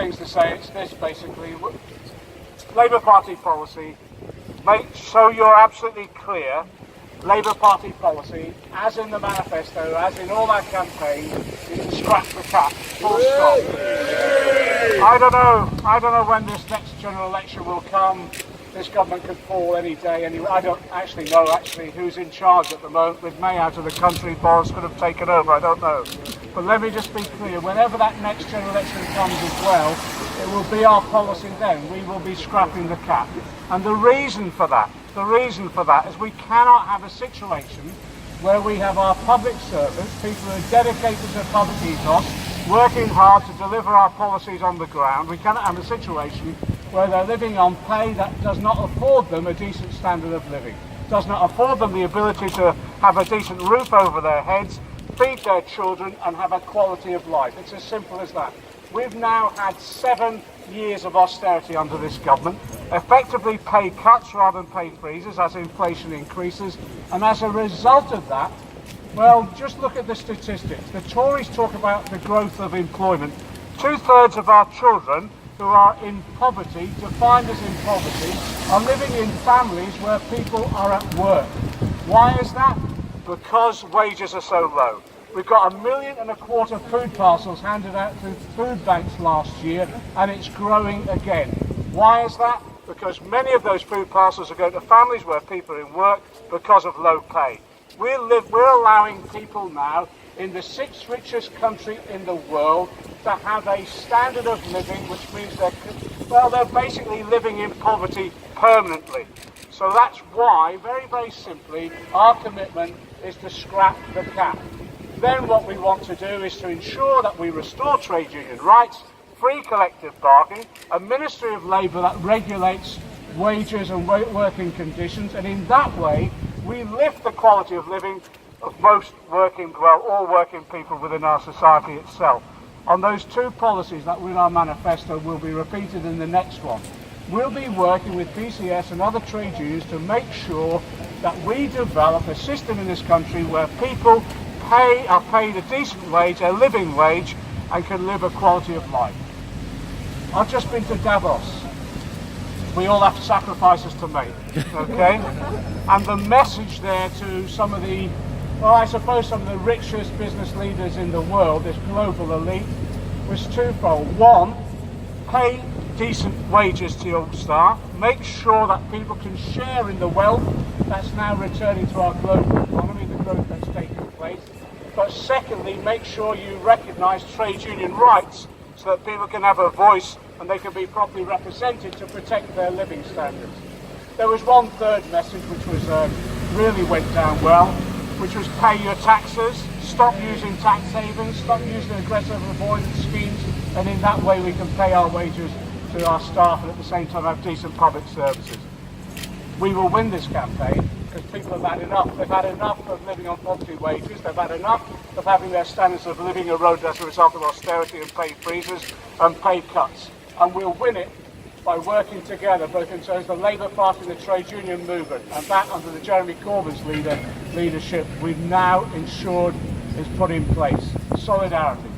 things to say. It's this, basically. Labour Party policy, so you're absolutely clear, Labour Party policy, as in the manifesto, as in all our campaigns, is to scratch the cap, full stop. I don't know when this next general election will come. This government could fall any day. I don't actually know who's in charge at the moment. With May out of the country, Boris could have taken over. I don't know. But let me just be clear. Whenever that next general election comes as well, it will be our policy then. We will be scrapping the cap. And the reason for that is we cannot have a situation where we have our public servants, people who are dedicated to public ethos, working hard to deliver our policies on the ground. We cannot have a situation where they're living on pay that does not afford them a decent standard of living, does not afford them the ability to have a decent roof over their heads, feed their children and have a quality of life. It's as simple as that. We've now had 7 years of austerity under this government, effectively pay cuts rather than pay freezes as inflation increases, and as a result of that, well, just look at the statistics. The Tories talk about the growth of employment. 2/3 of our children who are in poverty, defined as in poverty, are living in families where people are at work. Why is that? Because wages are so low. We've got 1.25 million food parcels handed out to food banks last year, and it's growing again. Why is that? Because many of those food parcels are going to families where people are in work because of low pay. We're allowing people now in the 6th richest country in the world to have a standard of living which means they're basically living in poverty permanently. So that's why, very, very simply, our commitment is to scrap the cap. Then what we want to do is to ensure that we restore trade union rights, free collective bargaining, a Ministry of Labour that regulates wages and working conditions, and in that way we lift the quality of living of all working people within our society itself. On those 2 policies that were in our manifesto will be repeated in the next one. We'll be working with PCS and other trade unions to make sure that we develop a system in this country where people are paid a decent wage, a living wage, and can live a quality of life. I've just been to Davos. We all have sacrifices to make, okay? And the message there to some of the richest business leaders in the world, this global elite, was twofold. One, pay decent wages to your staff. Make sure that people can share in the wealth that's now returning to our global economy, the growth that's taking place. But secondly, make sure you recognise trade union rights so that people can have a voice and they can be properly represented to protect their living standards. There was one third message which was really went down well, which was pay your taxes, stop using tax havens, stop using aggressive avoidance schemes, and in that way we can pay our wages to our staff and at the same time have decent public services. We will win this campaign because people have had enough. They've had enough of living on poverty wages, they've had enough of having their standards of living eroded as a result of austerity and pay freezes and pay cuts. And we'll win it by working together, both in terms of the Labour Party and the trade union movement, and that under the Jeremy Corbyn's leadership we've now ensured is put in place. Solidarity.